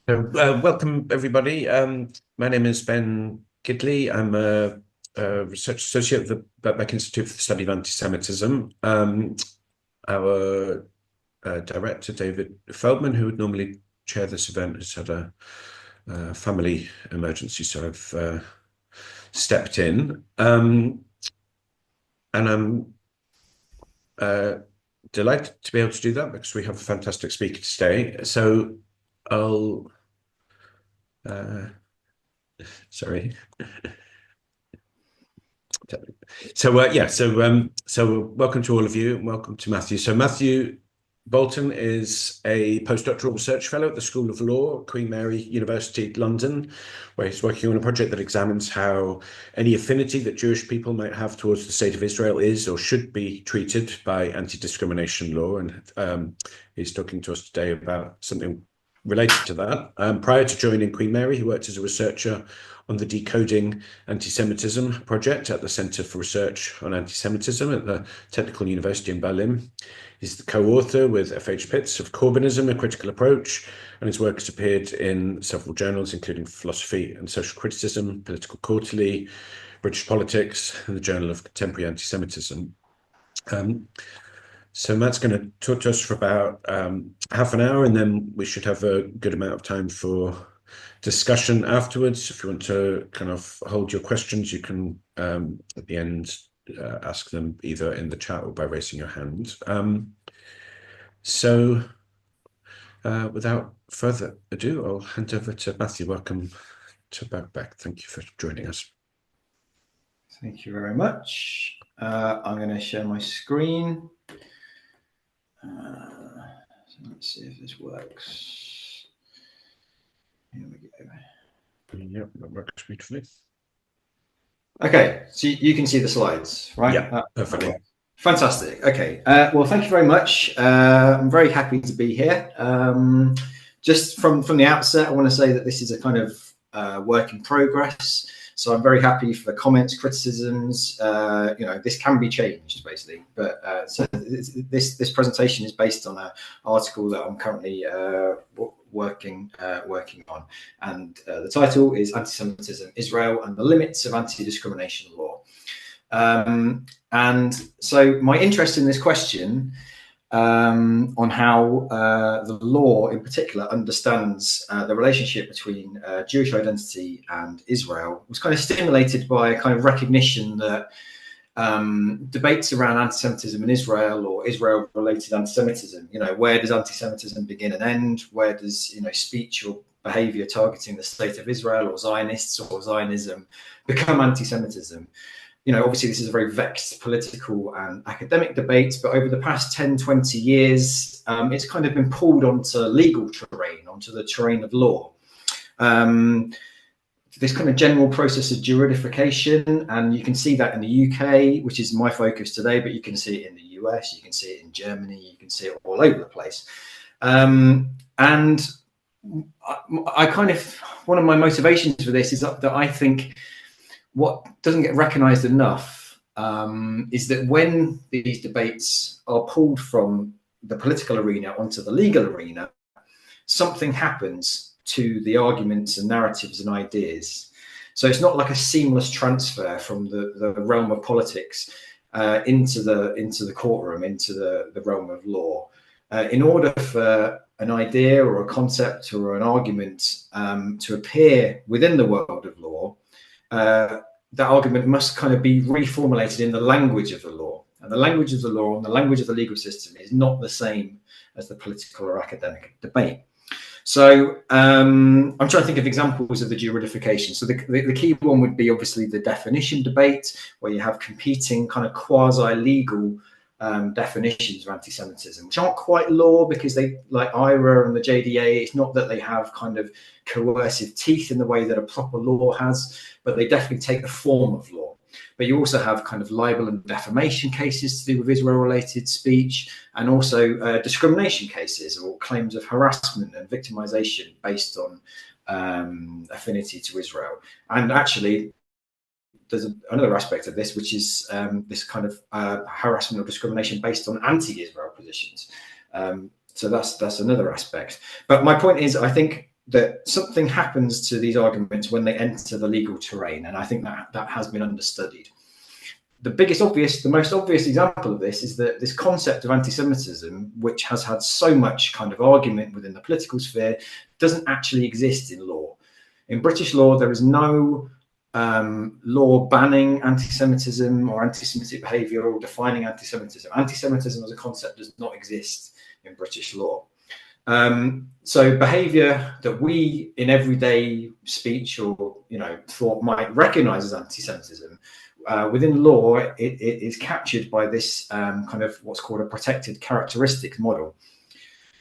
Welcome, everybody. My name is Ben Gidley. I'm a research associate at the Birkbeck Institute for the Study of Anti-Semitism. Our director, David Feldman, who would normally chair this event, has had a family emergency, so I've stepped in. And I'm delighted to be able to do that because we have a fantastic speaker today. So I'll sorry. So welcome to all of you, and welcome to Matthew. So Matthew Bolton is a postdoctoral research fellow at the School of Law, Queen Mary University, London, where he's working on a project that examines how any affinity that Jewish people might have towards the state of Israel is or should be treated by anti-discrimination law. And he's talking to us today about something related to that. Prior to joining Queen Mary, he worked as a researcher on the Decoding Antisemitism project at the Center for Research on Antisemitism at the Technical University in Berlin. He's the co-author with F.H. Pitts of Corbynism, A Critical Approach, and his work has appeared in several journals, including Philosophy and Social Criticism, Political Quarterly, British Politics, and the Journal of Contemporary Antisemitism. So Matt's going to talk to us for about half an hour, and then we should have a good amount of time for discussion afterwards. If you want to kind of hold your questions, you can at the end ask them either in the chat or by raising your hand. Without further ado, I'll hand over to Matthew. Welcome to Birkbeck. Thank you for joining us. Thank you very much. I'm going to share my screen. So let's see if this works. Here we go. Yep, that works beautifully. Okay, so you can see the slides, right? Yeah, perfectly. Fantastic. Okay. Well, thank you very much. I'm very happy to be here. Just from the outset, I want to say that this is a kind of work in progress. So I'm very happy for comments, criticisms. This can be changed basically. But so this presentation is based on an article that I'm currently working on, and the title is Antisemitism, Israel and the Limits of Anti-Discrimination Law. And so my interest in this question on how the law in particular understands the relationship between Jewish identity and Israel was kind of stimulated by a kind of recognition that debates around anti-Semitism in Israel or Israel-related anti-Semitism, where does anti-Semitism begin and end? Where does, speech or behavior targeting the state of Israel or Zionists or Zionism become anti-Semitism? Obviously this is a very vexed political and academic debate, but over the past 10, 20 years, it's kind of been pulled onto legal terrain, onto the terrain of law. This kind of general process of juridification, and you can see that in the UK, which is my focus today, but you can see it in the US, you can see it in Germany, you can see it all over the place. And I kind of, one of my motivations for this is that I think what doesn't get recognized enough is that when these debates are pulled from the political arena onto the legal arena, something happens to the arguments and narratives and ideas. So it's not like a seamless transfer from the realm of politics into the courtroom, into the realm of law. In order for an idea or a concept or an argument to appear within the world of law, that argument must kind of be reformulated in the language of the law. And the language of the law and the language of the legal system is not the same as the political or academic debate. So I'm trying to think of examples of the juridification. So the key one would be obviously the definition debate, where you have competing kind of quasi-legal definitions of anti-Semitism, which aren't quite law because they, like IRA and the JDA, it's not that they have kind of coercive teeth in the way that a proper law has, but they definitely take the form of law. But you also have kind of libel and defamation cases to do with Israel-related speech, and also discrimination cases or claims of harassment and victimization based on affinity to Israel. And actually, there's another aspect of this, which is this kind of harassment or discrimination based on anti-Israel positions. So that's another aspect. But my point is, I think that something happens to these arguments when they enter the legal terrain, and I think that has been understudied. The most obvious example of this is that this concept of anti-Semitism, which has had so much kind of argument within the political sphere, doesn't actually exist in law. In British law, there is no law banning anti-Semitism or anti-Semitic behaviour or defining anti-Semitism. Anti-Semitism as a concept does not exist in British law. So behaviour that we in everyday speech or thought might recognise as anti-Semitism, within law it is captured by this kind of what's called a protected characteristics model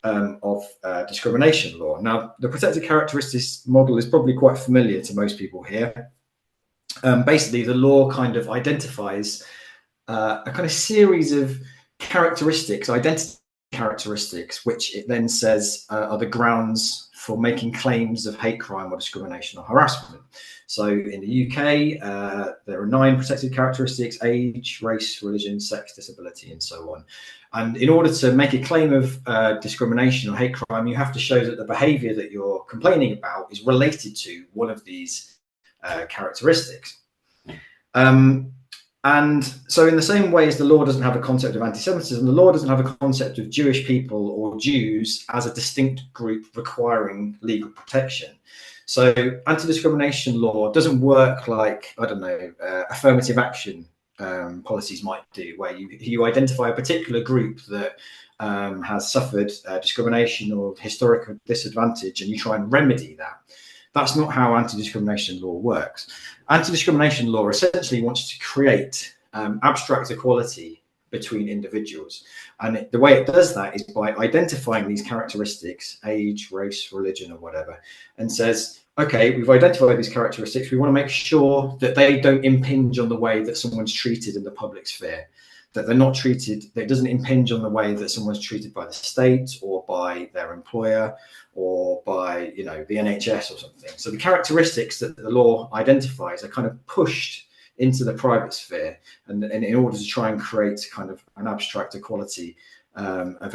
of discrimination law. Now, the protected characteristics model is probably quite familiar to most people here. Basically, the law kind of identifies a kind of series of characteristics, identity characteristics, which it then says are the grounds for making claims of hate crime or discrimination or harassment. So in the UK, there are 9 protected characteristics: age, race, religion, sex, disability, and so on. And in order to make a claim of discrimination or hate crime, you have to show that the behaviour that you're complaining about is related to one of these characteristics. And so in the same way as the law doesn't have a concept of anti-Semitism, the law doesn't have a concept of Jewish people or Jews as a distinct group requiring legal protection. So anti-discrimination law doesn't work like, I don't know, affirmative action policies might do, where you identify a particular group that has suffered discrimination or historical disadvantage and you try and remedy that. That's not how anti-discrimination law works. Anti-discrimination law essentially wants to create abstract equality between individuals. And the way it does that is by identifying these characteristics, age, race, religion, or whatever, and says, okay, we've identified these characteristics. We want to make sure that they don't impinge on the way that someone's treated in the public sphere, that they're not treated, that it doesn't impinge on the way that someone's treated by the state or by their employer or by, the NHS or something. So the characteristics that the law identifies are kind of pushed into the private sphere, and in order to try and create kind of an abstract equality of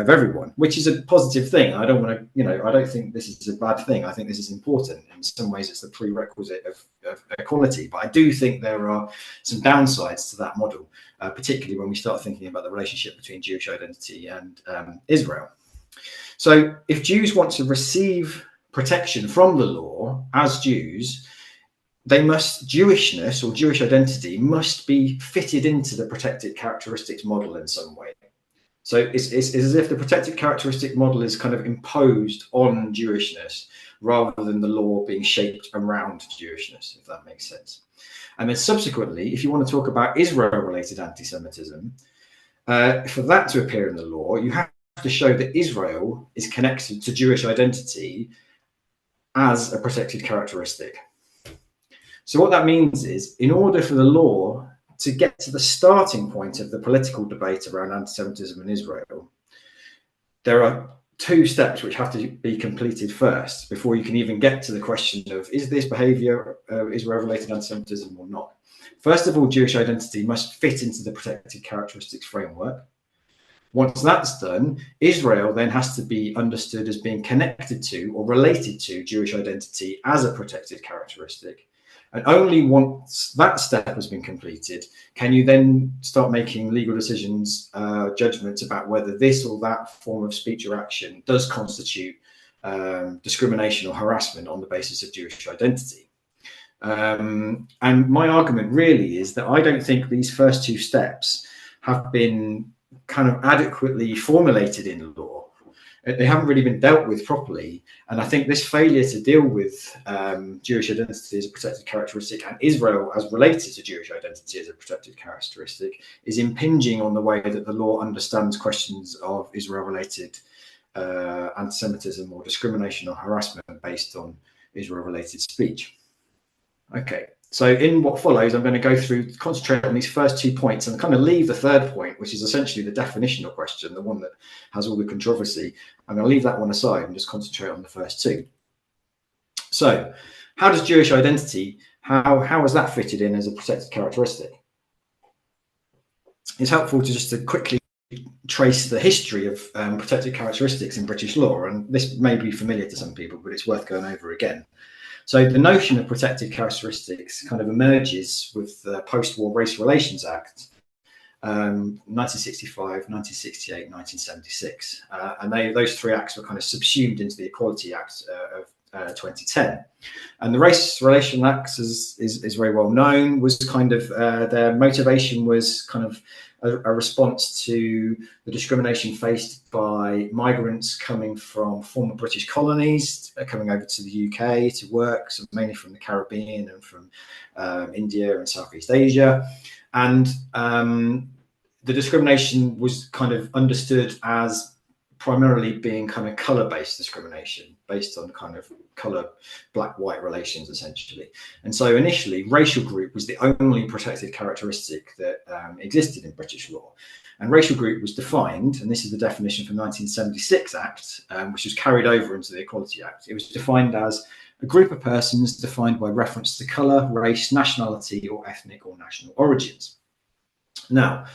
everyone, which is a positive thing. I don't want to, I don't think this is a bad thing. I think this is important. In some ways, it's the prerequisite of equality. But I do think there are some downsides to that model, particularly when we start thinking about the relationship between Jewish identity and Israel. So if Jews want to receive protection from the law as Jews, Jewishness or Jewish identity must be fitted into the protected characteristics model in some way. So it's as if the protected characteristic model is kind of imposed on Jewishness rather than the law being shaped around Jewishness, if that makes sense. And then subsequently, if you want to talk about Israel-related anti-Semitism, for that to appear in the law, you have to show that Israel is connected to Jewish identity as a protected characteristic. So what that means is, in order for the law to get to the starting point of the political debate around anti-Semitism in Israel, there are 2 steps which have to be completed first before you can even get to the question of, is this behaviour Israel-related anti-Semitism or not? First of all, Jewish identity must fit into the protected characteristics framework. Once that's done, Israel then has to be understood as being connected to or related to Jewish identity as a protected characteristic. And only once that step has been completed can you then start making legal decisions, judgments about whether this or that form of speech or action does constitute discrimination or harassment on the basis of Jewish identity. And my argument really is that I don't think these first 2 steps have been kind of adequately formulated in law. They haven't really been dealt with properly. And I think this failure to deal with Jewish identity as a protected characteristic and Israel as related to Jewish identity as a protected characteristic is impinging on the way that the law understands questions of Israel-related anti-Semitism or discrimination or harassment based on Israel-related speech. Okay, so in what follows, I'm going to go through, concentrate on these first 2 points and kind of leave the third point, which is essentially the definitional question, the one that has all the controversy. I'm going to leave that one aside and just concentrate on the first 2. So how does Jewish identity, how is that fitted in as a protected characteristic? It's helpful to just to quickly trace the history of protected characteristics in British law, and this may be familiar to some people, but it's worth going over again. So the notion of protected characteristics kind of emerges with the Post-War Race Relations Act, 1965, 1968, 1976. And those three acts were kind of subsumed into the Equality Act of 2010. And the Race Relations Act is very well known, was kind of, their motivation was kind of a response to the discrimination faced by migrants coming from former British colonies, coming over to the UK to work, so mainly from the Caribbean and from India and Southeast Asia. And the discrimination was kind of understood as primarily being kind of colour-based discrimination, based on kind of colour, black-white relations, essentially. And so initially, racial group was the only protected characteristic that existed in British law. And racial group was defined, and this is the definition from the 1976 Act, which was carried over into the Equality Act. It was defined as a group of persons defined by reference to colour, race, nationality, or ethnic or national origins. Now,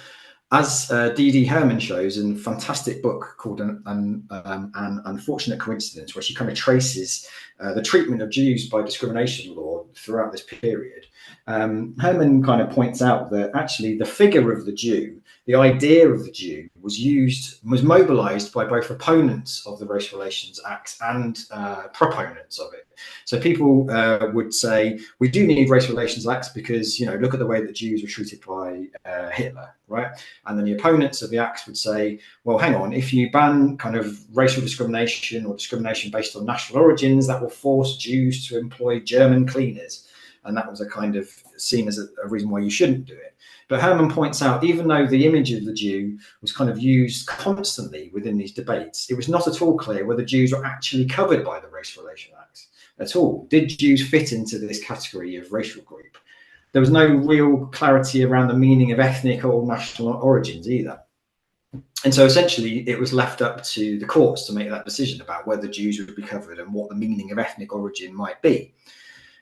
as D.D. Herman shows in a fantastic book called An Unfortunate Coincidence, where she kind of traces the treatment of Jews by discrimination law throughout this period, Herman kind of points out that actually the figure of the Jew, the idea of the Jew, was mobilized by both opponents of the Race Relations Act and proponents of it. So people would say, we do need race relations acts because, you know, look at the way that Jews were treated by Hitler, right? And then the opponents of the acts would say, well, hang on, if you ban kind of racial discrimination or discrimination based on national origins, that will force Jews to employ German cleaners. And that was a kind of seen as a reason why you shouldn't do it. But Herman points out, even though the image of the Jew was kind of used constantly within these debates, it was not at all clear whether Jews were actually covered by the Race Relations Act at all. Did Jews fit into this category of racial group? There was no real clarity around the meaning of ethnic or national origins either. And so essentially it was left up to the courts to make that decision about whether Jews would be covered and what the meaning of ethnic origin might be.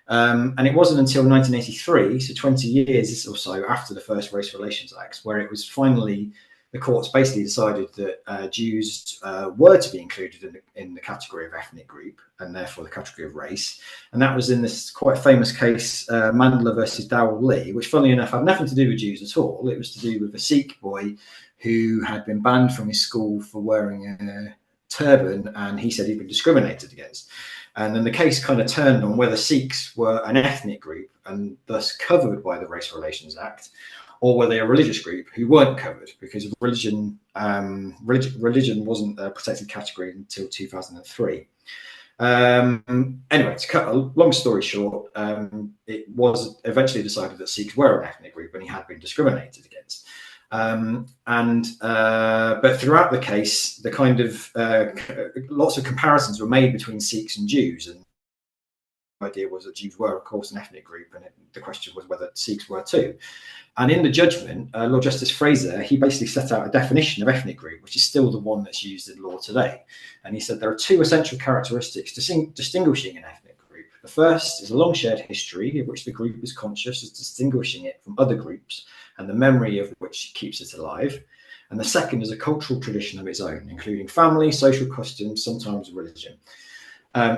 And it wasn't until 1983, so 20 years or so after the first Race Relations Act, where it was finally, the courts basically decided that Jews were to be included in the category of ethnic group and therefore the category of race. And that was in this quite famous case, Mandela versus Dowell Lee, which funnily enough had nothing to do with Jews at all. It was to do with a Sikh boy who had been banned from his school for wearing a turban, and he said he'd been discriminated against. And then the case kind of turned on whether Sikhs were an ethnic group and thus covered by the Race Relations Act, or were they a religious group who weren't covered, because religion wasn't a protected category until 2003. Anyway, to cut a long story short, it was eventually decided that Sikhs were an ethnic group and he had been discriminated against. But throughout the case, the kind of lots of comparisons were made between Sikhs and Jews, and the idea was that Jews were, of course, an ethnic group, and the question was whether Sikhs were too. And in the judgment, Lord Justice Fraser, he basically set out a definition of ethnic group, which is still the one that's used in law today. And he said there are two essential characteristics distinguishing an ethnic group. The first is a long shared history of which the group is conscious as distinguishing it from other groups, and the memory of which keeps it alive. And the second is a cultural tradition of its own, including family, social customs, sometimes religion.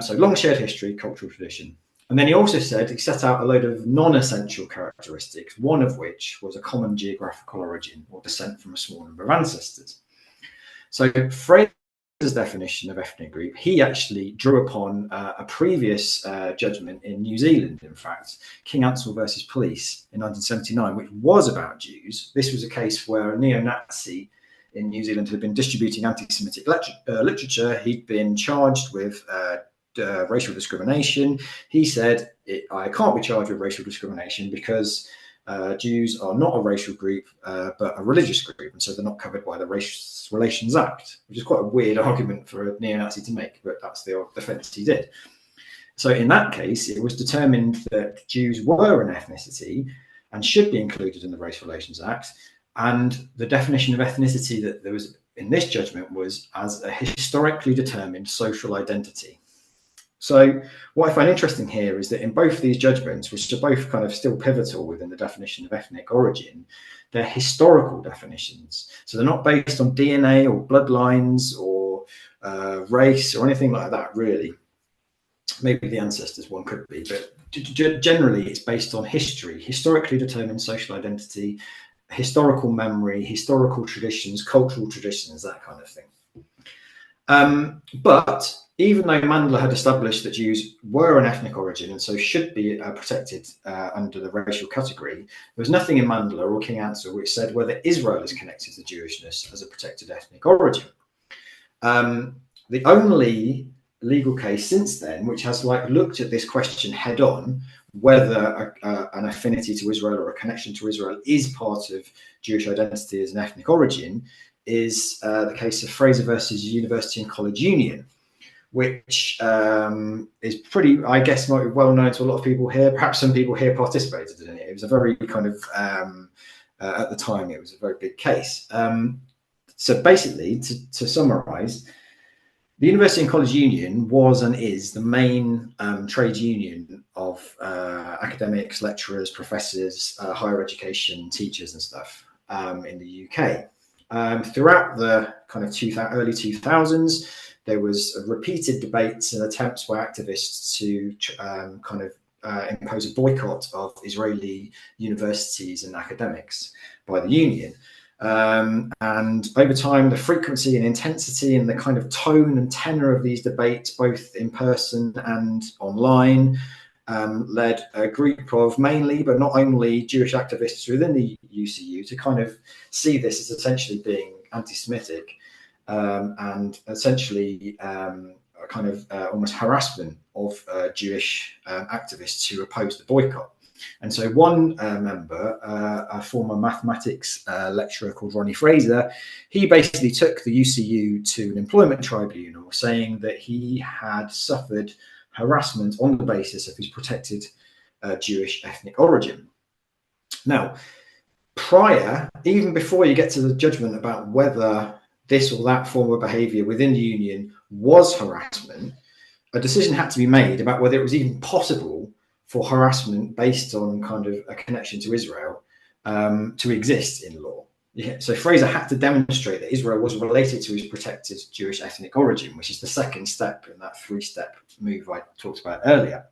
So long shared history, cultural tradition. And then he also said he set out a load of non-essential characteristics, one of which was a common geographical origin or descent from a small number of ancestors. So Fraser's definition of ethnic group, he actually drew upon a previous judgment in New Zealand, in fact, King Ansell versus Police in 1979, which was about Jews. This was a case where a neo-Nazi in New Zealand had been distributing anti-Semitic literature. He'd been charged with racial discrimination. He said, I can't be charged with racial discrimination because Jews are not a racial group, but a religious group, and so they're not covered by the Race Relations Act, which is quite a weird argument for a neo-Nazi to make, but that's the defense he did. So in that case, it was determined that Jews were an ethnicity and should be included in the Race Relations Act, and the definition of ethnicity that there was in this judgment was as a historically determined social identity. So what I find interesting here is that in both these judgments, which are both kind of still pivotal within the definition of ethnic origin, they're historical definitions. So they're not based on DNA or bloodlines or race or anything like that, really. Maybe the ancestors one could be, but generally it's based on history, historically determined social identity, historical memory, historical traditions, cultural traditions, that kind of thing. But even though Mandela had established that Jews were an ethnic origin and so should be protected under the racial category, there was nothing in Mandela or King Ansell which said whether Israel is connected to Jewishness as a protected ethnic origin. The only legal case since then which has looked at this question head on, whether an affinity to Israel or a connection to Israel is part of Jewish identity as an ethnic origin, is the case of Fraser versus University and College Union, which is pretty, I guess, might be well known to a lot of people here. Perhaps some people here participated in it. It was a very kind of, at the time, it was a very big case. So basically, to summarize, the University and College Union was and is the main trade union of academics, lecturers, professors, higher education, teachers and stuff in the UK. Throughout the kind of early 2000s, there was repeated debates and attempts by activists to impose a boycott of Israeli universities and academics by the union. And over time, the frequency and intensity and the kind of tone and tenor of these debates, both in person and online, led a group of mainly, but not only, Jewish activists within the UCU to kind of see this as essentially being anti-Semitic and essentially almost harassment of Jewish activists who opposed the boycott. And so one member, a former mathematics lecturer called Ronnie Fraser, he basically took the UCU to an employment tribunal saying that he had suffered harassment on the basis of his protected Jewish ethnic origin. Now, even before you get to the judgment about whether this or that form of behavior within the union was harassment, a decision had to be made about whether it was even possible for harassment based on kind of a connection to Israel to exist in law. Yeah. So Fraser had to demonstrate that Israel was related to his protected Jewish ethnic origin, which is the second step in that three-step move I talked about earlier.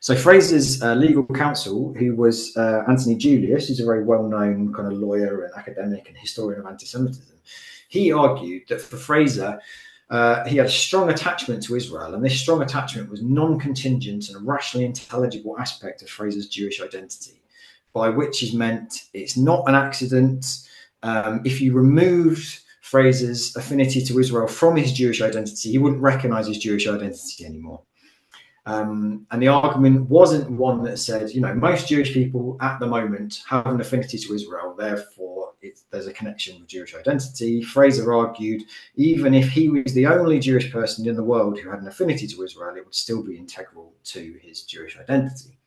So Fraser's legal counsel, who was Anthony Julius, who's a very well-known kind of lawyer and academic and historian of anti-Semitism, he argued that for Fraser, he had a strong attachment to Israel, and this strong attachment was non-contingent and a rationally intelligible aspect of Fraser's Jewish identity, by which is meant it's not an accident. If you removed Fraser's affinity to Israel from his Jewish identity, he wouldn't recognize his Jewish identity anymore. And the argument wasn't one that said, most Jewish people at the moment have an affinity to Israel, therefore there's a connection with Jewish identity. Fraser argued, even if he was the only Jewish person in the world who had an affinity to Israel, it would still be integral to his Jewish identity.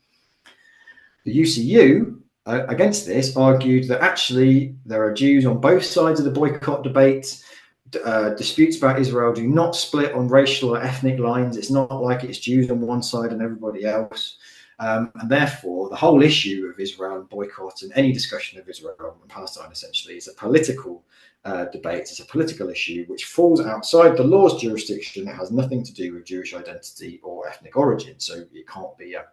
The UCU, against this, argued that actually there are Jews on both sides of the boycott debate. Disputes about Israel do not split on racial or ethnic lines. It's not like it's Jews on one side and everybody else. And therefore, the whole issue of Israel and boycott and any discussion of Israel and Palestine essentially is a political debate. It's a political issue which falls outside the law's jurisdiction. It has nothing to do with Jewish identity or ethnic origin. So it can't be a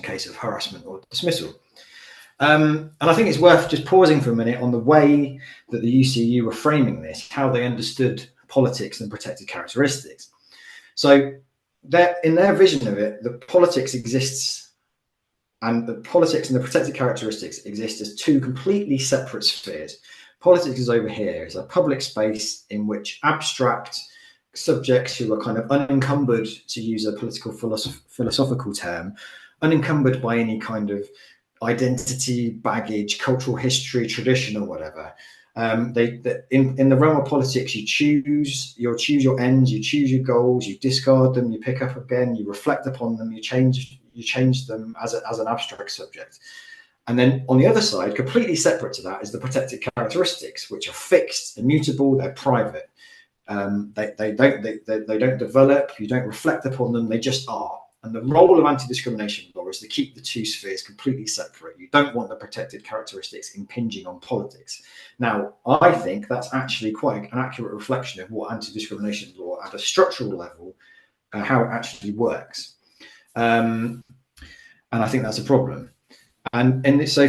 case of harassment or dismissal. And I think it's worth just pausing for a minute on the way that the UCU were framing this, how they understood politics and protected characteristics. So in their vision of it, the politics exists, and the politics and the protected characteristics exist as two completely separate spheres. Politics is over here. It's a public space in which abstract subjects who are kind of unencumbered, to use a political philosophical term, unencumbered by any kind of identity, baggage, cultural history, tradition, or whatever. In the realm of politics, you choose your ends, you choose your goals, you discard them, you pick up again, you reflect upon them, you change them as an abstract subject. And then on the other side, completely separate to that, is the protected characteristics, which are fixed, immutable, they're private. They don't develop. You don't reflect upon them. They just are. And the role of anti-discrimination law is to keep the two spheres completely separate. You don't want the protected characteristics impinging on politics. Now, I think that's actually quite an accurate reflection of what anti-discrimination law at a structural level, how it actually works. And I think that's a problem. And so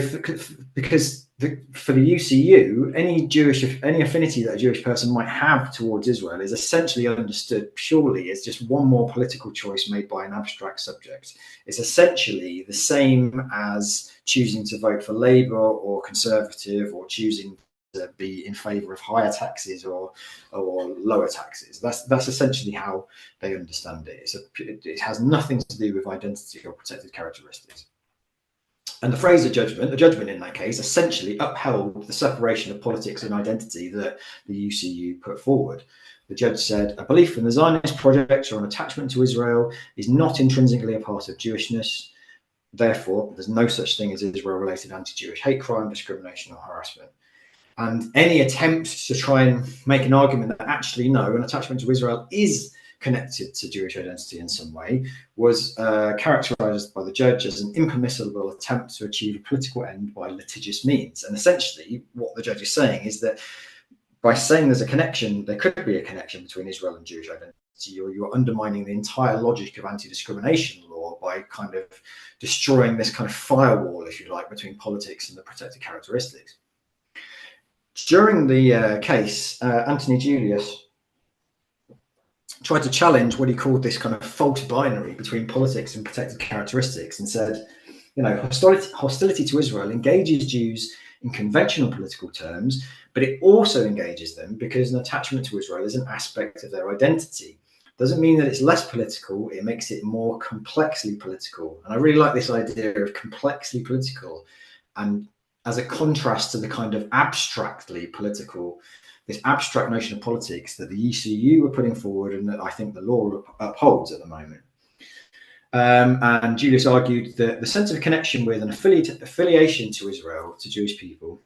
because for the UCU, any affinity that a Jewish person might have towards Israel is essentially understood purely as just one more political choice made by an abstract subject. It's essentially the same as choosing to vote for Labour or Conservative, or choosing to be in favour of higher taxes or lower taxes. That's essentially how they understand it. It has nothing to do with identity or protected characteristics. And the phrase the judgment in that case essentially upheld the separation of politics and identity that the UCU put forward. The judge said, a belief in the Zionist project or an attachment to Israel is not intrinsically a part of Jewishness. Therefore, there's no such thing as Israel-related anti-Jewish hate crime, discrimination, or harassment. And any attempt to try and make an argument that actually, no, an attachment to Israel is connected to Jewish identity in some way was characterized by the judge as an impermissible attempt to achieve a political end by litigious means. And essentially what the judge is saying is that by saying there's a connection, there could be a connection between Israel and Jewish identity, or you're undermining the entire logic of anti-discrimination law by kind of destroying this kind of firewall, if you like, between politics and the protected characteristics. During the case, Anthony Julius tried to challenge what he called this kind of false binary between politics and protected characteristics, and said, you know, hostility to Israel engages Jews in conventional political terms, but it also engages them because an attachment to Israel is an aspect of their identity. Doesn't mean that it's less political, it makes it more complexly political. And I really like this idea of complexly political, and as a contrast to the kind of abstractly political, this abstract notion of politics that the ECU were putting forward and that I think the law upholds at the moment. And Julius argued that the sense of connection with an affiliation to Israel, to Jewish people,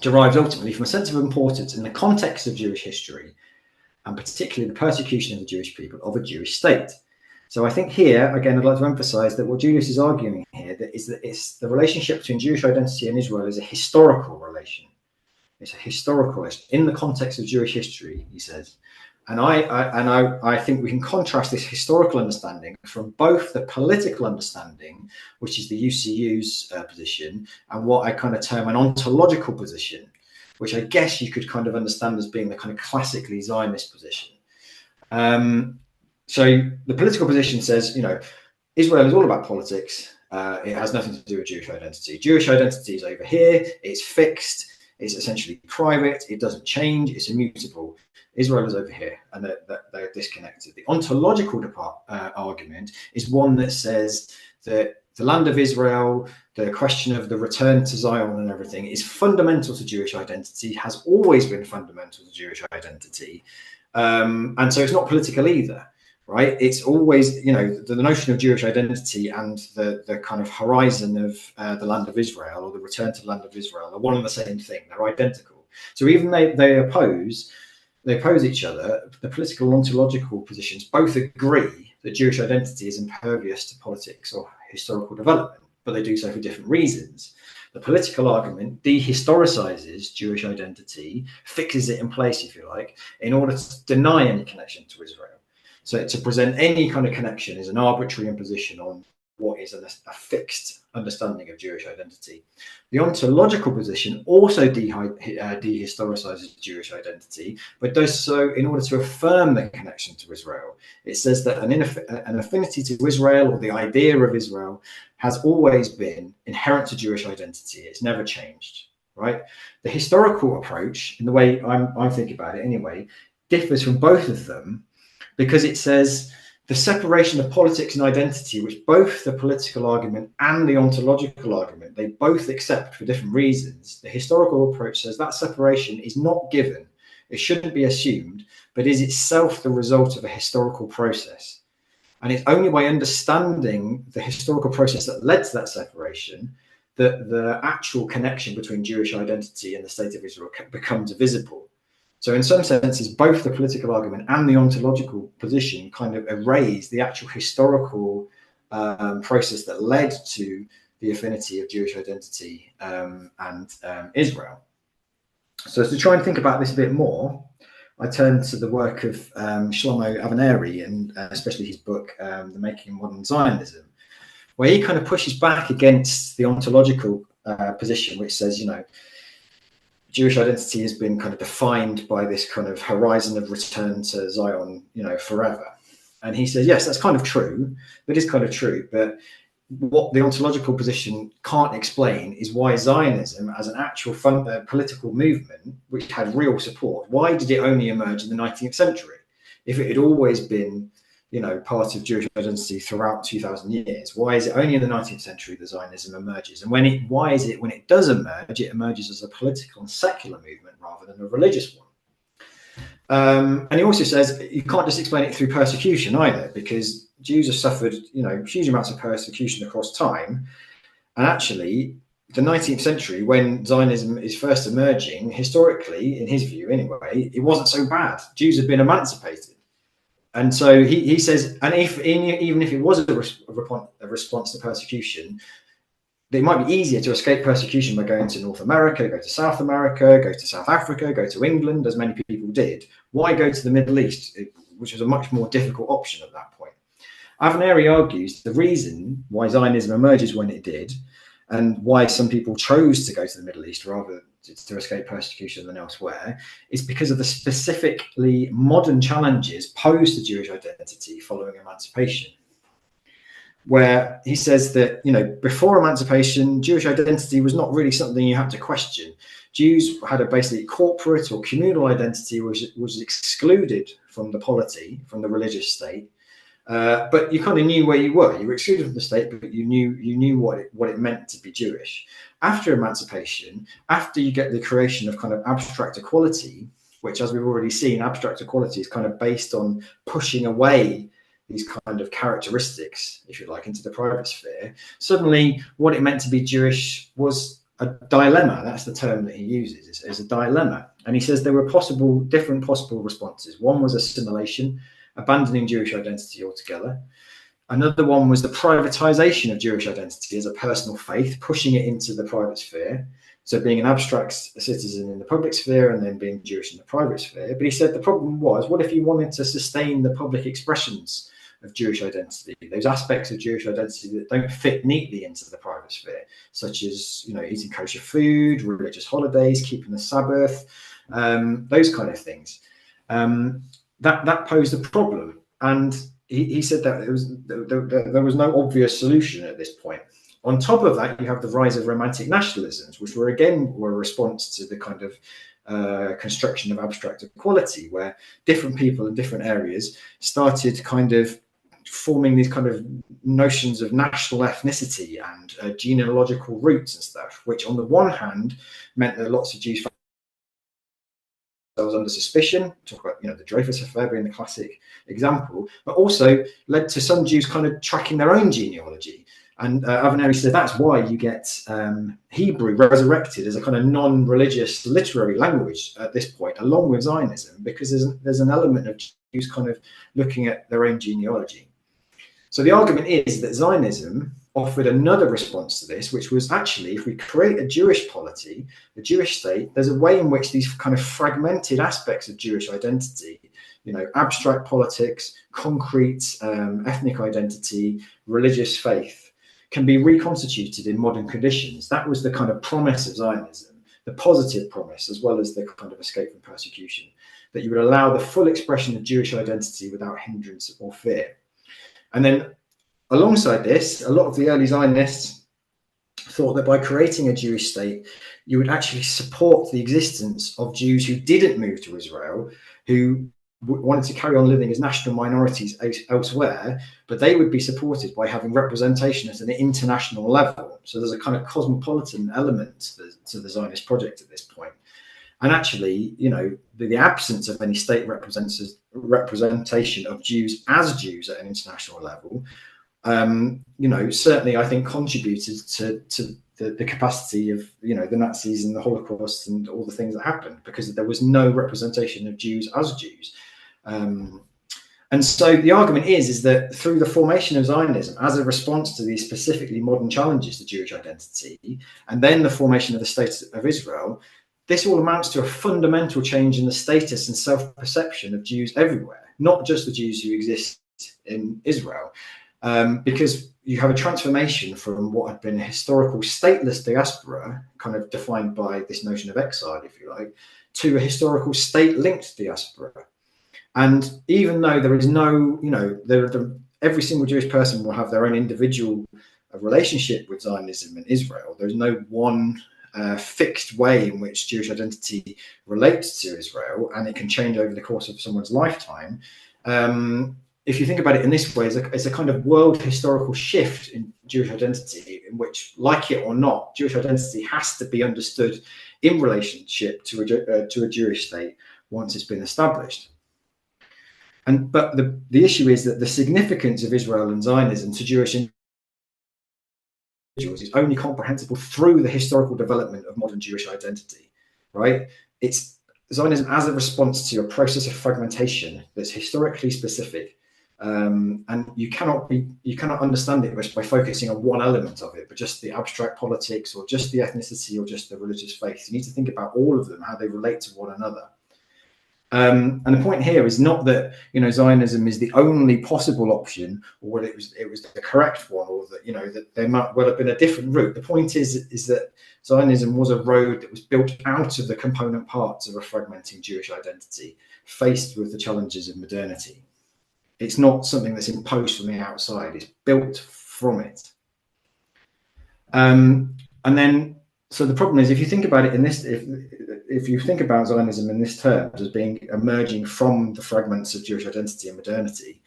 derives ultimately from a sense of importance in the context of Jewish history, and particularly the persecution of the Jewish people of a Jewish state. So I think here, again, I'd like to emphasize that what Julius is arguing here is that it's the relationship between Jewish identity and Israel is a historical relation. It's a historical, in the context of Jewish history, he says. And I think we can contrast this historical understanding from both the political understanding, which is the UCU's position, and what I kind of term an ontological position, which I guess you could kind of understand as being the kind of classically Zionist position. So the political position says, you know, Israel is all about politics. It has nothing to do with Jewish identity. Jewish identity is over here. It's fixed. It's essentially private. It doesn't change. It's immutable. Israel is over here, and they're disconnected. The ontological argument is one that says that the land of Israel, the question of the return to Zion and everything, is fundamental to Jewish identity, has always been fundamental to Jewish identity. And so it's not political either, right? It's always, you know, the notion of Jewish identity and the kind of horizon of the land of Israel, or the return to the land of Israel, are one and the same thing. They're identical. So even they oppose each other, the political and ontological positions both agree that Jewish identity is impervious to politics or historical development, but they do so for different reasons. The political argument dehistoricizes Jewish identity, fixes it in place, if you like, in order to deny any connection to Israel. So to present any kind of connection is an arbitrary imposition on what is a fixed understanding of Jewish identity. The ontological position also dehistoricizes Jewish identity, but does so in order to affirm the connection to Israel. It says that an affinity to Israel, or the idea of Israel, has always been inherent to Jewish identity. It's never changed, right? The historical approach, in the way I'm thinking about it anyway, differs from both of them, because it says the separation of politics and identity, which both the political argument and the ontological argument, they both accept for different reasons. The historical approach says that separation is not given, it shouldn't be assumed, but is itself the result of a historical process. And it's only by understanding the historical process that led to that separation that the actual connection between Jewish identity and the state of Israel becomes visible. So in some senses, both the political argument and the ontological position kind of erase the actual historical process that led to the affinity of Jewish identity and Israel. So to try and think about this a bit more, I turned to the work of Shlomo Avineri, and especially his book, The Making of Modern Zionism, where he kind of pushes back against the ontological position, which says, you know, Jewish identity has been kind of defined by this kind of horizon of return to Zion, you know, forever. And he says, yes, that's kind of true. That is kind of true. But what the ontological position can't explain is why Zionism, as an actual political movement, which had real support, why did it only emerge in the 19th century? If it had always been, you know, part of Jewish identity throughout 2,000 years, why is it only in the 19th century that Zionism emerges? And why is it when it does emerge, it emerges as a political and secular movement rather than a religious one? And he also says you can't just explain it through persecution either, because Jews have suffered, you know, huge amounts of persecution across time. And actually, the 19th century, when Zionism is first emerging, historically, in his view anyway, it wasn't so bad. Jews have been emancipated. And so he says, and even if it was a response to persecution, it might be easier to escape persecution by going to North America, go to South America, go to South Africa, go to England, as many people did. Why go to the Middle East, which was a much more difficult option at that point? Avineri argues the reason why Zionism emerges when it did, and why some people chose to go to the Middle East rather to escape persecution than elsewhere, is because of the specifically modern challenges posed to Jewish identity following emancipation. Where he says that, you know, before emancipation, Jewish identity was not really something you had to question. Jews had a basically corporate or communal identity which was excluded from the polity, from the religious state. But you kind of knew where you were. You were excluded from the state, but you knew what it meant to be Jewish. After emancipation, after you get the creation of kind of abstract equality, which, as we've already seen, abstract equality is kind of based on pushing away these kind of characteristics, if you like, into the private sphere. Suddenly, what it meant to be Jewish was a dilemma. That's the term that he uses, is a dilemma. And he says there were different possible responses. One was assimilation, abandoning Jewish identity altogether. Another one was the privatization of Jewish identity as a personal faith, pushing it into the private sphere. So being an abstract citizen in the public sphere and then being Jewish in the private sphere. But he said the problem was, what if you wanted to sustain the public expressions of Jewish identity, those aspects of Jewish identity that don't fit neatly into the private sphere, such as, you know, eating kosher food, religious holidays, keeping the Sabbath, those kind of things. That posed a problem. And he said that there was no obvious solution at this point. On top of that, you have the rise of romantic nationalisms, which were a response to the kind of construction of abstract equality, where different people in different areas started kind of forming these kind of notions of national ethnicity and genealogical roots and stuff, which on the one hand meant that lots of Jews found themselves under suspicion. Talk about, you know, the Dreyfus affair being the classic example, but also led to some Jews kind of tracking their own genealogy. And Avineri says that's why you get Hebrew resurrected as a kind of non-religious literary language at this point, along with Zionism, because there's an element of Jews kind of looking at their own genealogy. So the argument is that Zionism offered another response to this, which was actually, if we create a Jewish polity, a Jewish state, there's a way in which these kind of fragmented aspects of Jewish identity, you know, abstract politics, concrete ethnic identity, religious faith, can be reconstituted in modern conditions. That was the kind of promise of Zionism, the positive promise, as well as the kind of escape from persecution, that you would allow the full expression of Jewish identity without hindrance or fear. And then alongside this, a lot of the early Zionists thought that by creating a Jewish state, you would actually support the existence of Jews who didn't move to Israel, who wanted to carry on living as national minorities elsewhere, but they would be supported by having representation at an international level. So there's a kind of cosmopolitan element to the Zionist project at this point. And actually, you know, the absence of any state representation of Jews as Jews at an international level, you know, certainly I think contributed to the capacity of, the Nazis and the Holocaust and all the things that happened, because there was no representation of Jews as Jews. And so the argument is that through the formation of Zionism as a response to these specifically modern challenges to Jewish identity, and then the formation of the State of Israel, this all amounts to a fundamental change in the status and self-perception of Jews everywhere, not just the Jews who exist in Israel, because you have a transformation from what had been a historical stateless diaspora, kind of defined by this notion of exile, if you like, to a historical state-linked diaspora. And even though there is no, every single Jewish person will have their own individual relationship with Zionism and Israel, there's no one fixed way in which Jewish identity relates to Israel, and it can change over the course of someone's lifetime. If you think about it in this way, it's a kind of world historical shift in Jewish identity, in which, like it or not, Jewish identity has to be understood in relationship to a Jewish state once it's been established. But the issue is that the significance of Israel and Zionism to Jewish individuals is only comprehensible through the historical development of modern Jewish identity, right? It's Zionism as a response to a process of fragmentation that's historically specific, and you cannot understand it by focusing on one element of it, but just the abstract politics, or just the ethnicity, or just the religious faith. You need to think about all of them, how they relate to one another. And the point here is not that Zionism is the only possible option, or that it was the correct one, or that that there might well have been a different route. The point is that Zionism was a road that was built out of the component parts of a fragmenting Jewish identity, faced with the challenges of modernity. It's not something that's imposed from the outside; it's built from it. And then, so the problem is, if you think about it in this, if you think about Zionism in this terms as being emerging from the fragments of Jewish identity and modernity,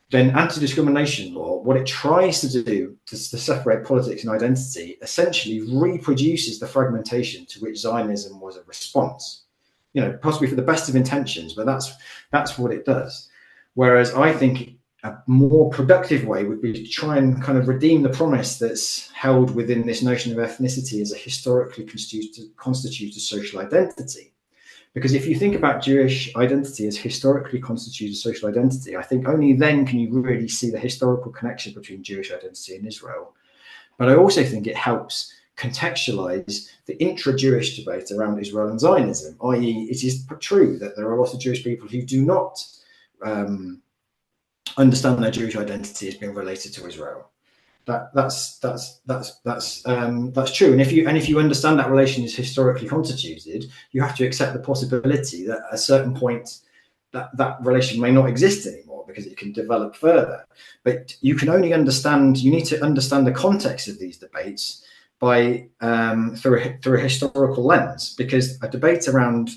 then anti-discrimination law, what it tries to do to separate politics and identity, essentially reproduces the fragmentation to which Zionism was a response. Possibly for the best of intentions, but that's what it does. Whereas I think a more productive way would be to try and kind of redeem the promise that's held within this notion of ethnicity as a historically constituted social identity. Because if you think about Jewish identity as historically constituted social identity, I think only then can you really see the historical connection between Jewish identity and Israel. But I also think it helps contextualize the intra-Jewish debate around Israel and Zionism, i.e. it is true that there are lots of Jewish people who do not understand their Jewish identity as being related to Israel. That's true. And if you understand that relation is historically constituted, you have to accept the possibility that at a certain point that relation may not exist anymore, because it can develop further. But you need to understand the context of these debates by through a historical lens, because a debate around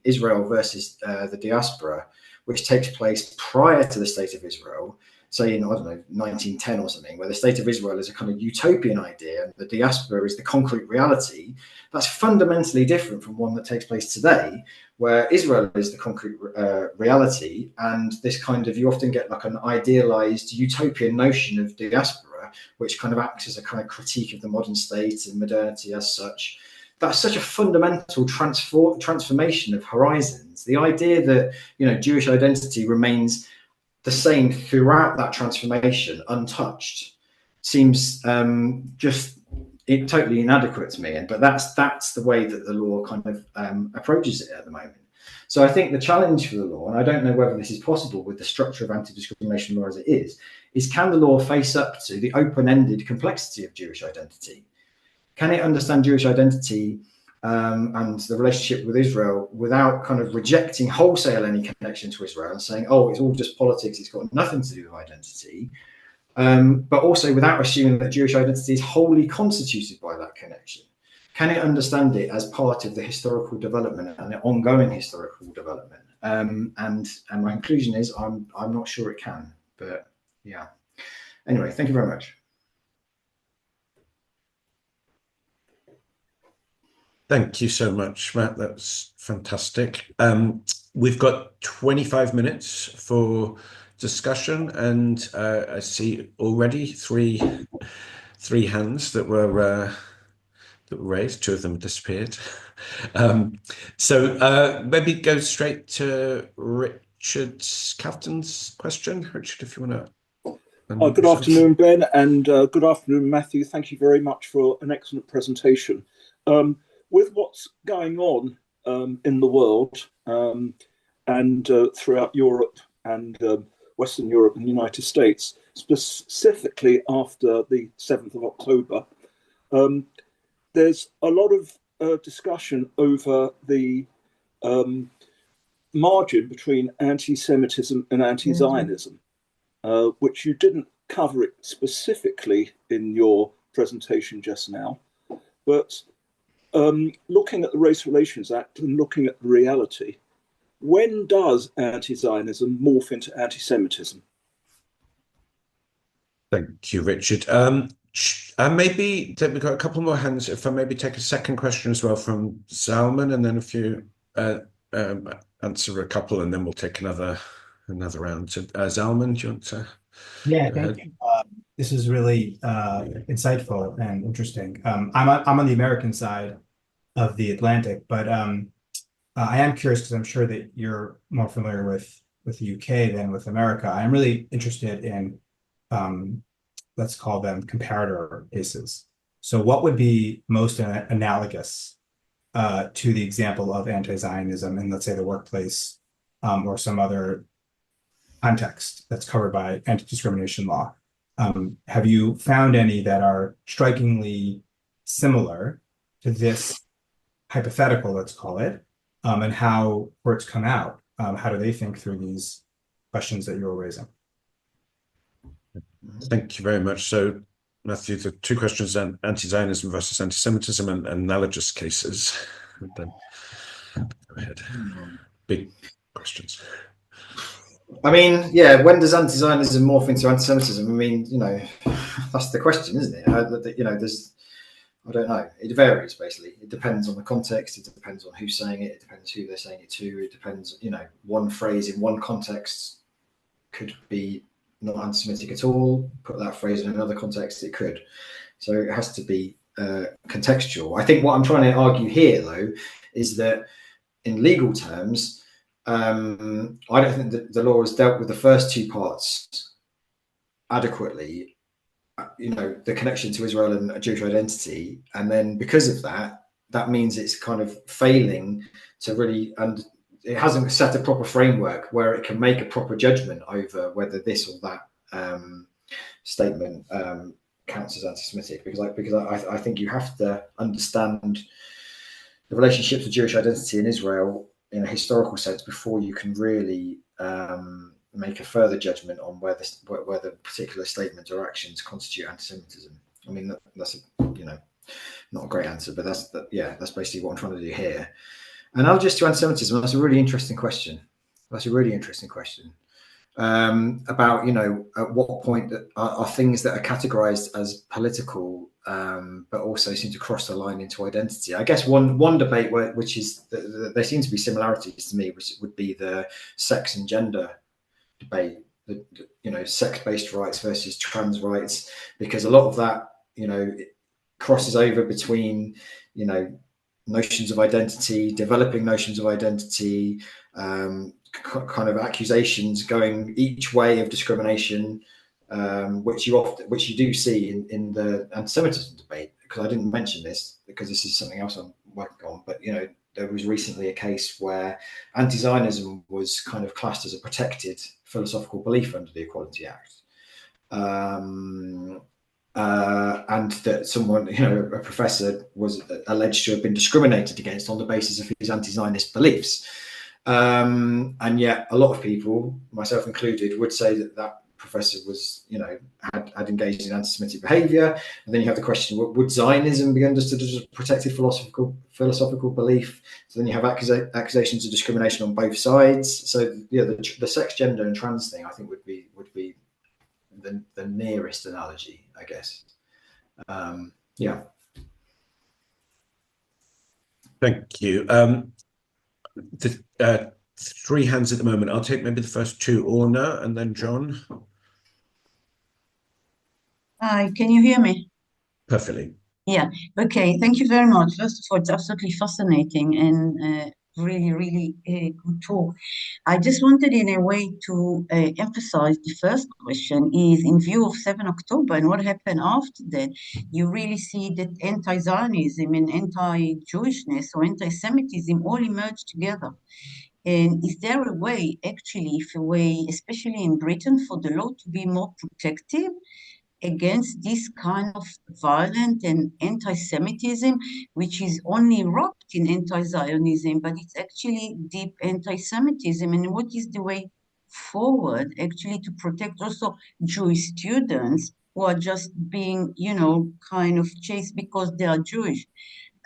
Israel versus the diaspora, which takes place prior to the State of Israel, say in, 1910 or something, where the State of Israel is a kind of utopian idea and the diaspora is the concrete reality, that's fundamentally different from one that takes place today, where Israel is the concrete reality, and this kind of, you often get like an idealized utopian notion of diaspora, which kind of acts as a kind of critique of the modern state and modernity as such. That's such a fundamental transformation of horizons. The idea that Jewish identity remains the same throughout that transformation, untouched, seems totally inadequate to me. But that's the way that the law kind of approaches it at the moment. So I think the challenge for the law, and I don't know whether this is possible with the structure of anti-discrimination law as it is can the law face up to the open-ended complexity of Jewish identity? Can it understand Jewish identity and the relationship with Israel without kind of rejecting wholesale any connection to Israel and saying, oh, it's all just politics, it's got nothing to do with identity, but also without assuming that Jewish identity is wholly constituted by that connection? Can it understand it as part of the historical development and the ongoing historical development? And my conclusion is I'm not sure it can, but yeah. Anyway, thank you very much. Thank you so much, Matt. That's fantastic. We've got 25 minutes for discussion, and I see already three hands that were that were raised. Two of them disappeared. Maybe go straight to Richard Cafton's question. Richard, if you want to. Good afternoon, Ben, and good afternoon, Matthew. Thank you very much for an excellent presentation. With what's going on in the world and throughout Europe and Western Europe and the United States, specifically after the 7th of October, there's a lot of discussion over the margin between anti-Semitism and anti-Zionism, which you didn't cover it specifically in your presentation just now. But looking at the Race Relations Act and looking at the reality, when does anti-Zionism morph into anti-Semitism? Thank you, Richard. Maybe we've got a couple more hands. If I maybe take a second question as well from Zalman, and then if you answer a couple, and then we'll take another round. So, Zalman, do you want to? Yeah, thank you. This is really insightful and interesting. I'm on the American side of the Atlantic, but I am curious because I'm sure that you're more familiar with the UK than with America. I'm really interested in let's call them comparator cases. So what would be most analogous to the example of anti-Zionism in, let's say, the workplace or some other context that's covered by anti-discrimination law? Have you found any that are strikingly similar to this hypothetical, let's call it, and how courts come out? How do they think through these questions that you're raising? Thank you very much. So, Matthew, the two questions on anti-Zionism versus anti-Semitism and analogous cases. And then go ahead. Big questions. I mean, yeah, when does anti-Zionism morph into anti-Semitism? I mean, that's the question, isn't it? I don't know. It varies, basically. It depends on the context. It depends on who's saying it. It depends who they're saying it to. It depends, one phrase in one context could be not anti-Semitic at all. Put that phrase in another context, it could. So it has to be contextual. I think what I'm trying to argue here, though, is that in legal terms, I don't think that the law has dealt with the first two parts adequately. The connection to Israel and Jewish identity, and then because of that means it's kind of failing to really, and it hasn't set a proper framework where it can make a proper judgment over whether this or that statement counts as anti-Semitic. Because I think you have to understand the relationships of Jewish identity in Israel in a historical sense before you can really make a further judgment on whether particular statements or actions constitute anti-Semitism. I mean, that's not a great answer, but that's basically what I'm trying to do here. And I'll just to anti-Semitism. That's a really interesting question. About at what point are things that are categorized as political, but also seem to cross the line into identity. I guess one debate which is there seem to be similarities to me, which would be the sex and gender debate, sex-based rights versus trans rights, because a lot of that it crosses over between notions of identity, developing notions of identity, kind of accusations going each way of discrimination, which you do see in the anti-Semitism debate. Because I didn't mention this because this is something else I'm working on, but there was recently a case where anti-Zionism was kind of classed as a protected philosophical belief under the Equality Act. And that someone, a professor, was alleged to have been discriminated against on the basis of his anti-Zionist beliefs. And yet a lot of people, myself included, would say that professor was, had engaged in anti-Semitic behavior. And then you have the question, would Zionism be understood as a protected philosophical belief? So then you have accusations of discrimination on both sides. So the sex, gender and trans thing, I think would be the nearest analogy, I guess. Thank you. Three hands at the moment. I'll take maybe the first two, Orna, and then John. Hi, can you hear me? Perfectly. Yeah, okay, thank you very much. First of all, it's absolutely fascinating and really, really good talk. I just wanted, in a way, to emphasize the first question is in view of 7 October and what happened after that, you really see that anti-Zionism and anti-Jewishness or anti-Semitism all emerge together. And is there a way, actually, if a way, especially in Britain, for the law to be more protective against this kind of violent and anti-Semitism, which is only wrapped in anti-Zionism, but it's actually deep anti-Semitism? And what is the way forward, actually, to protect also Jewish students who are just being, kind of chased because they are Jewish?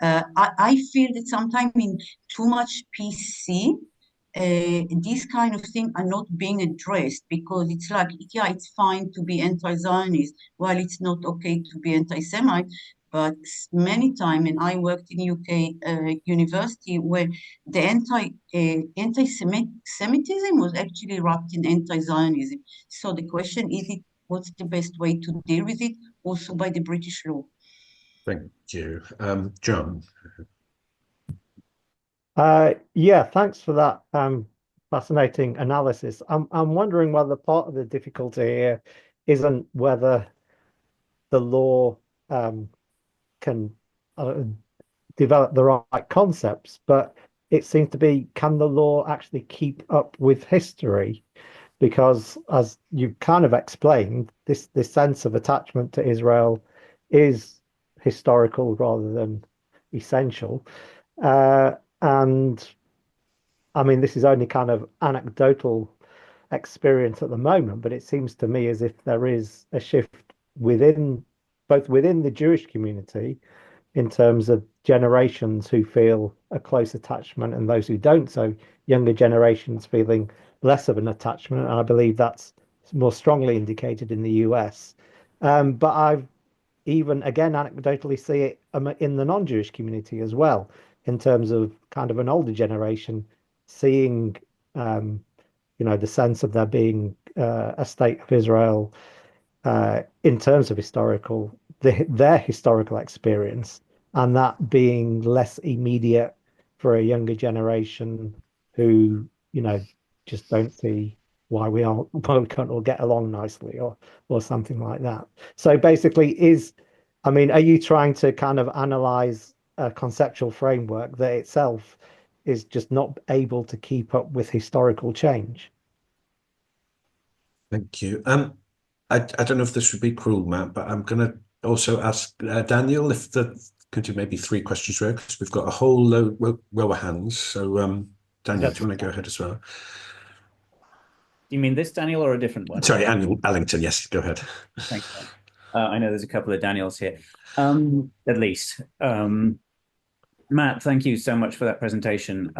I feel that sometimes in too much PC, these kind of things are not being addressed because it's like, yeah, it's fine to be anti-Zionist, while it's not okay to be anti-Semite. But many times, and I worked in UK university where the anti-Semitism was actually wrapped in anti-Zionism. So the question is, what's the best way to deal with it, also by the British law? Thank you. John. Yeah, thanks for that fascinating analysis. I'm wondering whether part of the difficulty here isn't whether the law can develop the right concepts, but it seems to be, can the law actually keep up with history? Because as you kind of explained, this sense of attachment to Israel is historical rather than essential. And I mean, this is only kind of anecdotal experience at the moment, but it seems to me as if there is a shift both within the Jewish community in terms of generations who feel a close attachment and those who don't. So younger generations feeling less of an attachment. And I believe that's more strongly indicated in the US. But I've even, again, anecdotally see it in the non-Jewish community as well, in terms of kind of an older generation seeing, the sense of there being a state of Israel in terms of their historical experience, and that being less immediate for a younger generation who, just don't see why we can't all get along nicely or something like that. So basically, are you trying to kind of analyze a conceptual framework that itself is just not able to keep up with historical change? Thank you. I don't know if this would be cruel, Matt, but I'm going to also ask Daniel could you maybe 3 questions row, because we've got a whole row of hands. So Daniel, do you want to go ahead as well? You mean this Daniel or a different one? Sorry, Daniel Allington. Yes, go ahead. Thanks. I know there's a couple of Daniels here, at least. Matt, thank you so much for that presentation.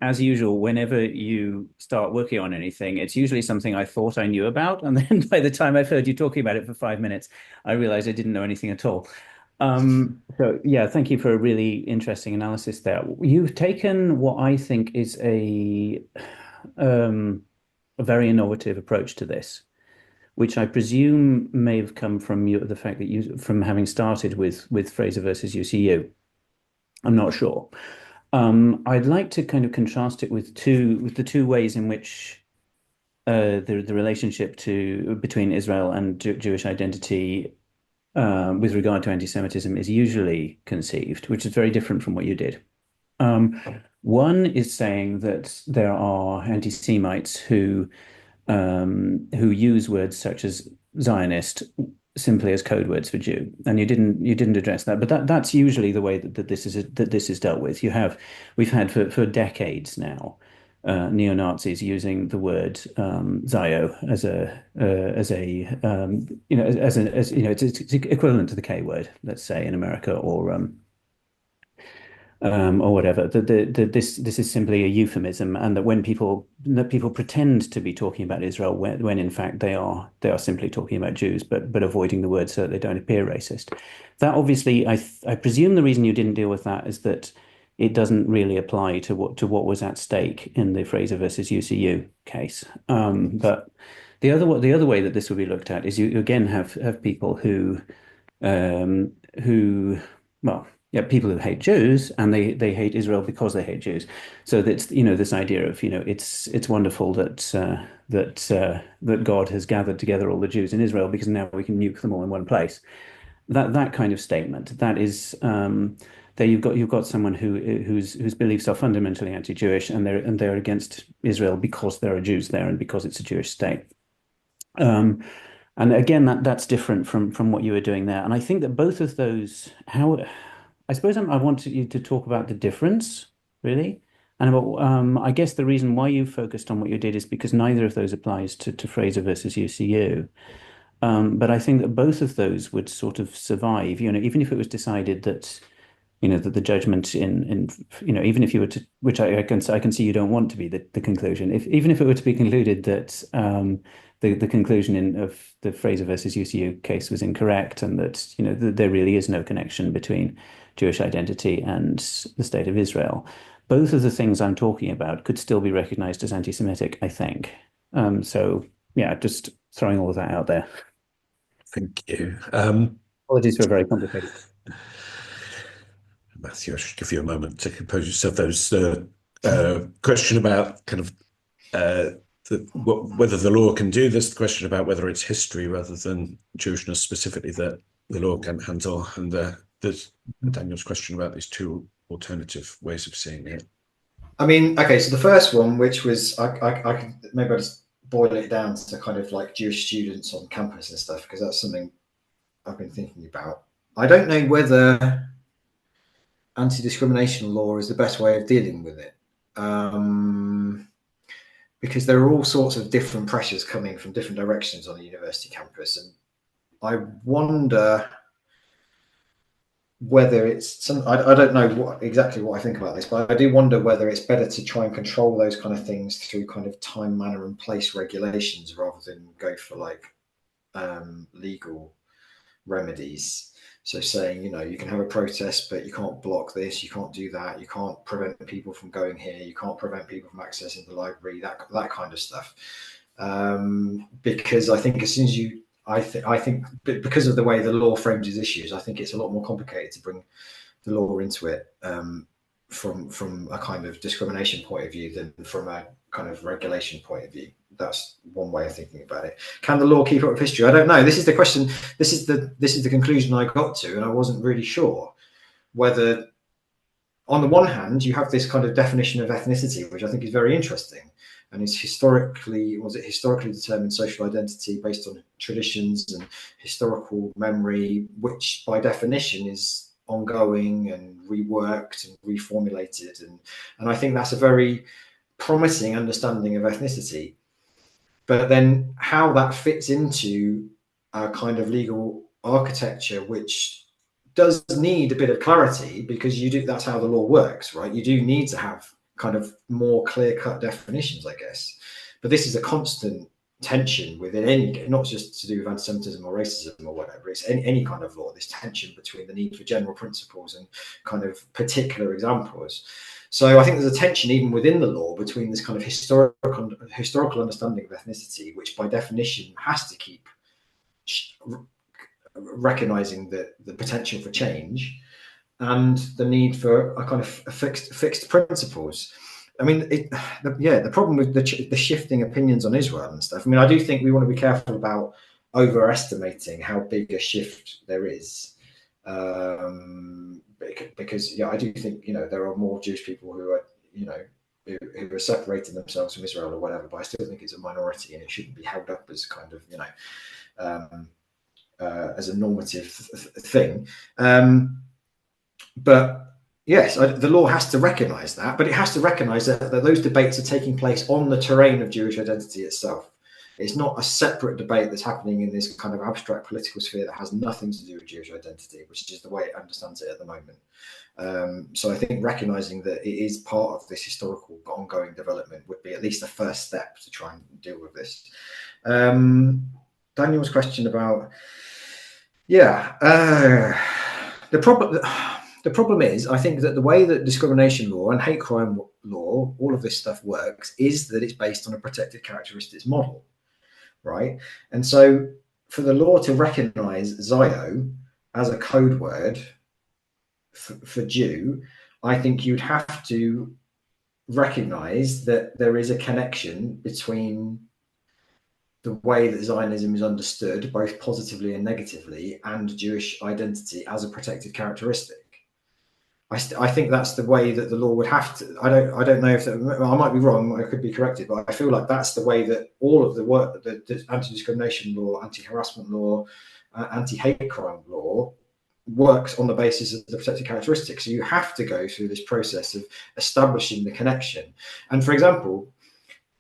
As usual, whenever you start working on anything, it's usually something I thought I knew about. And then by the time I've heard you talking about it for 5 minutes, I realized I didn't know anything at all. So yeah, thank you for a really interesting analysis there. You've taken what I think is a very innovative approach to this, which I presume may have come from the fact that from having started with Fraser versus UCU. I'm not sure. I'd like to kind of contrast it with the two ways in which the relationship between Israel and Jewish identity with regard to anti-Semitism is usually conceived, which is very different from what you did. One is saying that there are anti-Semites who use words such as Zionist simply as code words for Jew, and you didn't address that, but that's usually the way that this is dealt with. We've had for decades now neo-Nazis using the word Zio as it's equivalent to the K word, let's say, in America or whatever. This is simply a euphemism, and that when people pretend to be talking about Israel when in fact they are simply talking about Jews, but avoiding the word so that they don't appear racist. That obviously, I presume the reason you didn't deal with that is that it doesn't really apply to what was at stake in the Fraser versus UCU case. But the other way that this would be looked at is you again have people who well, yeah, people who hate Jews, and they hate Israel because they hate Jews. So that's, this idea of, it's wonderful that God has gathered together all the Jews in Israel because now we can nuke them all in one place. That kind of statement, that is, there you've got someone whose beliefs are fundamentally anti-Jewish, and they're against Israel because there are Jews there and because it's a Jewish state. And again, that's different from what you were doing there. And I think that both of those, I suppose I want you to talk about the difference, really. And about, I guess the reason why you focused on what you did is because neither of those applies to Fraser versus UCU. But I think that both of those would sort of survive, even if it was decided that, that the judgment even if you were to, which I can see you don't want to be the conclusion, even if it were to be concluded that the conclusion of the Fraser versus UCU case was incorrect, and that there really is no connection between Jewish identity and the state of Israel, both of the things I'm talking about could still be recognized as anti-Semitic, I think. So yeah, just throwing all of that out there. Thank you. Apologies for very complicated. Matthew, I should give you a moment to compose yourself. There's a question about kind of whether the law can do this, the question about whether it's history rather than Jewishness specifically that the law can handle, and there's Daniel's question about these two alternative ways of seeing it. I mean, okay, so the first one, which was, I could maybe I just boil it down to kind of like Jewish students on campus and stuff, because that's something I've been thinking about. I don't know whether anti-discrimination law is the best way of dealing with it, because there are all sorts of different pressures coming from different directions on a university campus, and I wonder whether it's I don't know exactly what I think about this, but I do wonder whether it's better to try and control those kind of things through kind of time, manner, and place regulations rather than go for like legal remedies. So saying, you can have a protest, but you can't block this, you can't do that, you can't prevent people from going here, you can't prevent people from accessing the library, that kind of stuff. Because I think as soon as I think because of the way the law frames these issues, I think it's a lot more complicated to bring the law into it from a kind of discrimination point of view than from a kind of regulation point of view. That's one way of thinking about it. Can the law keep up with history? I don't know. This is the question. This is the conclusion I got to, and I wasn't really sure whether, on the one hand, you have this kind of definition of ethnicity, which I think is very interesting, and is historically determined social identity based on traditions and historical memory, which by definition is ongoing and reworked and reformulated, and I think that's a very promising understanding of ethnicity. But then how that fits into a kind of legal architecture, which does need a bit of clarity, because that's how the law works, right? You do need to have kind of more clear-cut definitions, I guess. But this is a constant tension within any, not just to do with anti-Semitism or racism or whatever, it's any kind of law, this tension between the need for general principles and kind of particular examples. So I think there's a tension even within the law between this kind of historical understanding of ethnicity, which by definition has to keep recognizing the potential for change, and the need for a kind of fixed principles. I mean, the problem with the shifting opinions on Israel and stuff. I mean, I do think we want to be careful about overestimating how big a shift there is. Because I do think there are more Jewish people who are who are separating themselves from Israel or whatever, but I still think it's a minority and it shouldn't be held up as kind of as a normative thing. But yes, the law has to recognise that, but it has to recognise that those debates are taking place on the terrain of Jewish identity itself. It's not a separate debate that's happening in this kind of abstract political sphere that has nothing to do with Jewish identity, which is the way it understands it at the moment. So I think recognising that it is part of this historical ongoing development would be at least the first step to try and deal with this. Daniel's question about, the problem is, I think that the way that discrimination law and hate crime law, all of this stuff works, is that it's based on a protected characteristics model, right? And so for the law to recognize Zio as a code word for Jew, I think you'd have to recognize that there is a connection between the way that Zionism is understood, both positively and negatively, and Jewish identity as a protected characteristic. I think that's the way that the law would have to. I don't know if that, I might be wrong. I could be corrected, but I feel like that's the way that all of the work, the anti-discrimination law, anti-harassment law, anti-hate crime law, works on the basis of the protected characteristics. So you have to go through this process of establishing the connection. And for example,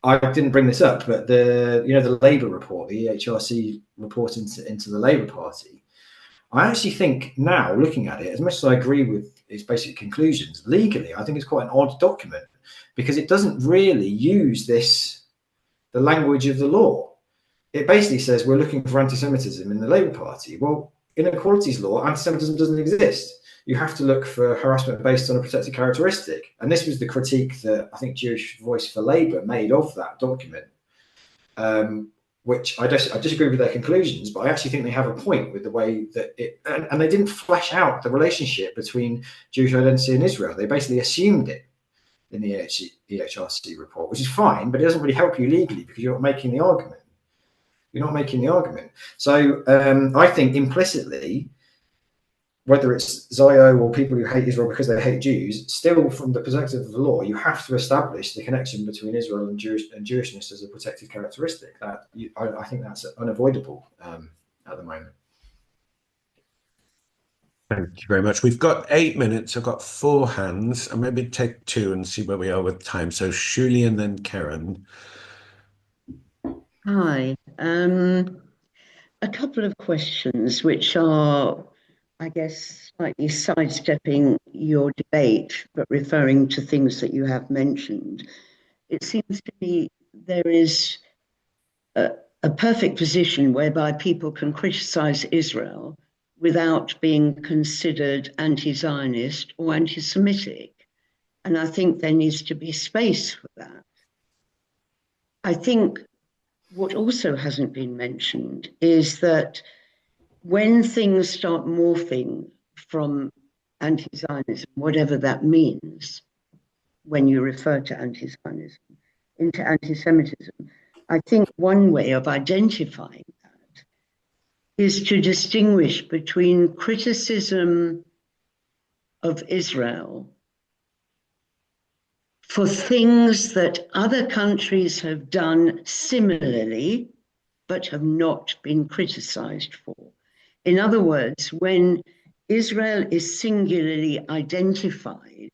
I didn't bring this up, but the Labour report, the EHRC report into the Labour Party, I actually think now, looking at it, as much as I agree with its basic conclusions, legally, I think it's quite an odd document because it doesn't really use the language of the law. It basically says we're looking for anti-Semitism in the Labour Party. Well, in equalities law, anti-Semitism doesn't exist. You have to look for harassment based on a protected characteristic. And this was the critique that I think Jewish Voice for Labour made of that document. Which I disagree with their conclusions, but I actually think they have a point with the way that and they didn't flesh out the relationship between Jewish identity and Israel. They basically assumed it in the EHRC report, which is fine, but it doesn't really help you legally because you're not making the argument. You're not making the argument. So I think implicitly, whether it's Zio or people who hate Israel because they hate Jews, still from the perspective of the law, you have to establish the connection between Israel and Jewishness as a protected characteristic. I think that's unavoidable at the moment. Thank you very much. We've got 8 minutes. I've got 4 hands. I'll maybe take 2 and see where we are with time. So Shuli and then Karen. Hi. A couple of questions which are, I guess, slightly sidestepping your debate, but referring to things that you have mentioned. It seems to me there is a perfect position whereby people can criticize Israel without being considered anti-Zionist or anti-Semitic. And I think there needs to be space for that. I think what also hasn't been mentioned is that when things start morphing from anti-Zionism, whatever that means, when you refer to anti-Zionism, into anti-Semitism, I think one way of identifying that is to distinguish between criticism of Israel for things that other countries have done similarly, but have not been criticized for. In other words, when Israel is singularly identified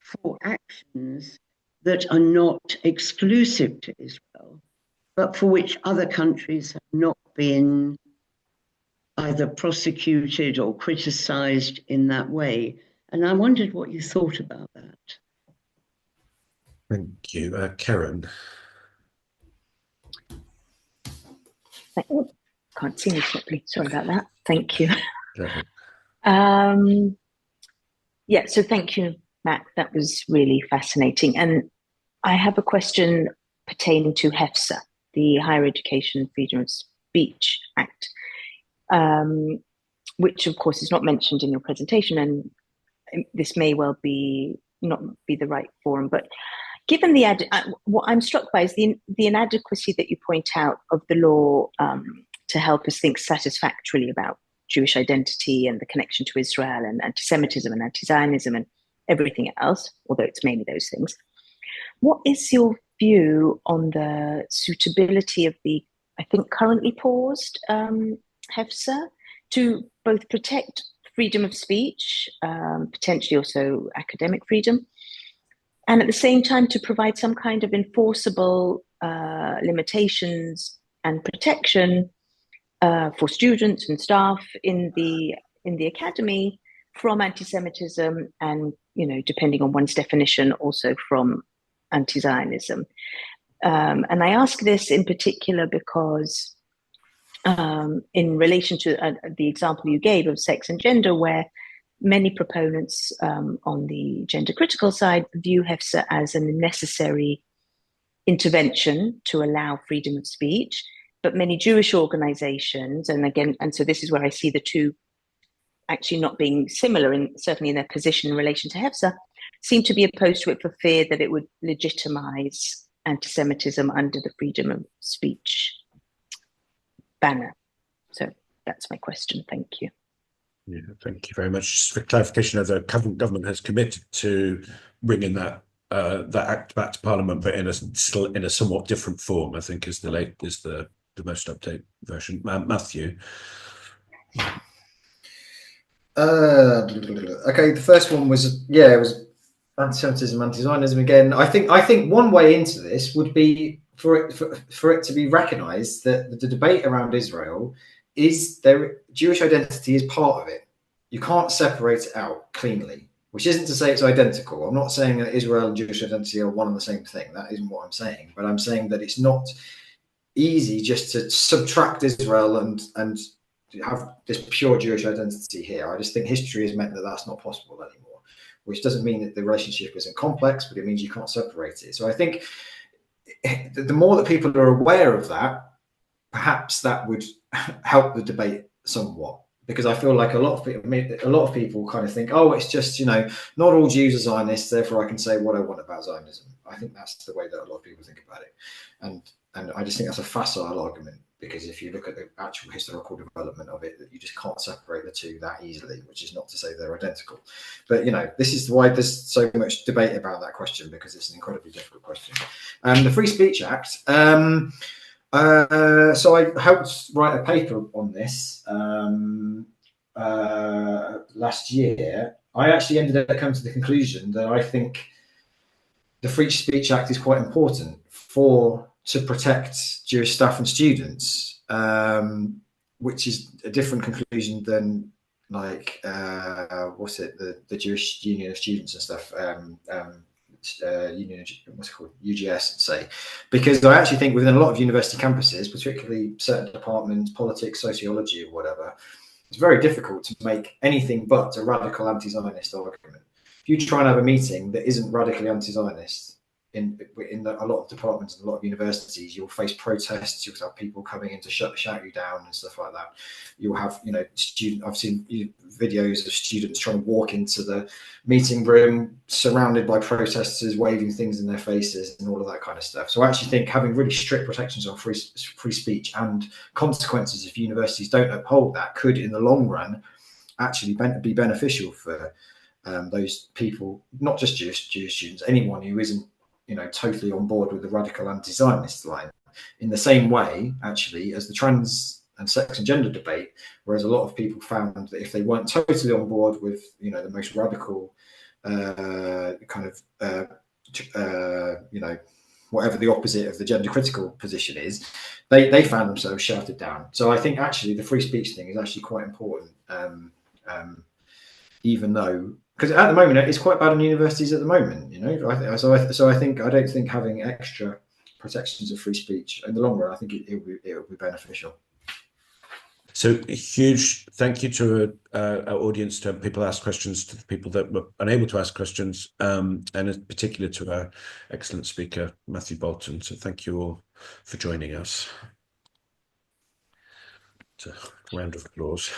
for actions that are not exclusive to Israel, but for which other countries have not been either prosecuted or criticized in that way. And I wondered what you thought about that. Thank you. Karen. Oh, can't see me properly. Sorry about that. Thank you. Yeah, so thank you, Matt. That was really fascinating. And I have a question pertaining to HEFSA, the Higher Education Freedom of Speech Act, which of course is not mentioned in your presentation, and this may well not be the right forum, but given what I'm struck by is the inadequacy that you point out of the law to help us think satisfactorily about Jewish identity and the connection to Israel and anti-Semitism and anti-Zionism and everything else, although it's mainly those things. What is your view on the suitability of the, I think, currently paused HEFSA to both protect freedom of speech, potentially also academic freedom, and at the same time to provide some kind of enforceable limitations and protection for students and staff in the academy from anti-Semitism and, depending on one's definition, also from anti-Zionism. And I ask this in particular because in relation to the example you gave of sex and gender, where many proponents on the gender critical side view HEFSA as a necessary intervention to allow freedom of speech, but many Jewish organizations, and so this is where I see the two actually not being similar, certainly in their position in relation to Hafsa, seem to be opposed to it for fear that it would legitimize anti-Semitism under the freedom of speech banner. So that's my question. Thank you. Yeah, thank you very much. Just for clarification, the government has committed to bringing that act back to Parliament, but in a somewhat different form, I think, is the most updated version. Matthew. Okay, the first one was, yeah, it was anti-Semitism, anti-Zionism again. I think one way into this would be for it to be recognised that the debate around Israel is Jewish identity is part of it. You can't separate it out cleanly, which isn't to say it's identical. I'm not saying that Israel and Jewish identity are one and the same thing. That isn't what I'm saying. But I'm saying that it's not easy just to subtract Israel and have this pure Jewish identity here. I just think history has meant that that's not possible anymore, which doesn't mean that the relationship isn't complex, but it means you can't separate it. So I think the more that people are aware of that, perhaps that would help the debate somewhat. Because I feel like a lot of people kind of think, oh, it's just, not all Jews are Zionists, therefore I can say what I want about Zionism. I think that's the way that a lot of people think about it. And I just think that's a facile argument, because if you look at the actual historical development of it, that you just can't separate the two that easily, which is not to say they're identical. But, this is why there's so much debate about that question, because it's an incredibly difficult question. The Free Speech Act, so I helped write a paper on this last year. I actually ended up coming to the conclusion that I think the Free Speech Act is quite important to protect Jewish staff and students, which is a different conclusion than the Jewish Union of Students and stuff. Union, what's it called, UGS, say, because I actually think within a lot of university campuses, particularly certain departments, politics, sociology, or whatever, it's very difficult to make anything but a radical anti-Zionist argument. If you try and have a meeting that isn't radically anti-Zionist in a lot of departments and a lot of universities, you'll face protests. You'll have people coming in to shout you down and stuff like that. You'll have, I've seen videos of students trying to walk into the meeting room surrounded by protesters waving things in their faces and all of that kind of stuff. So I actually think having really strict protections on free speech and consequences if universities don't uphold that could, in the long run, actually be beneficial for those people, not just Jewish students, anyone who isn't totally on board with the radical anti-Zionist line, in the same way, actually, as the trans and sex and gender debate, whereas a lot of people found that if they weren't totally on board with, the most radical whatever the opposite of the gender critical position is, they found themselves shouted down. So I think actually the free speech thing is actually quite important, even though, because at the moment it's quite bad in universities at the moment, So I don't think having extra protections of free speech in the long run, I think it will be beneficial. So a huge thank you to our audience, to people who asked questions, to the people that were unable to ask questions, and in particular to our excellent speaker, Matthew Bolton. So thank you all for joining us. It's a round of applause.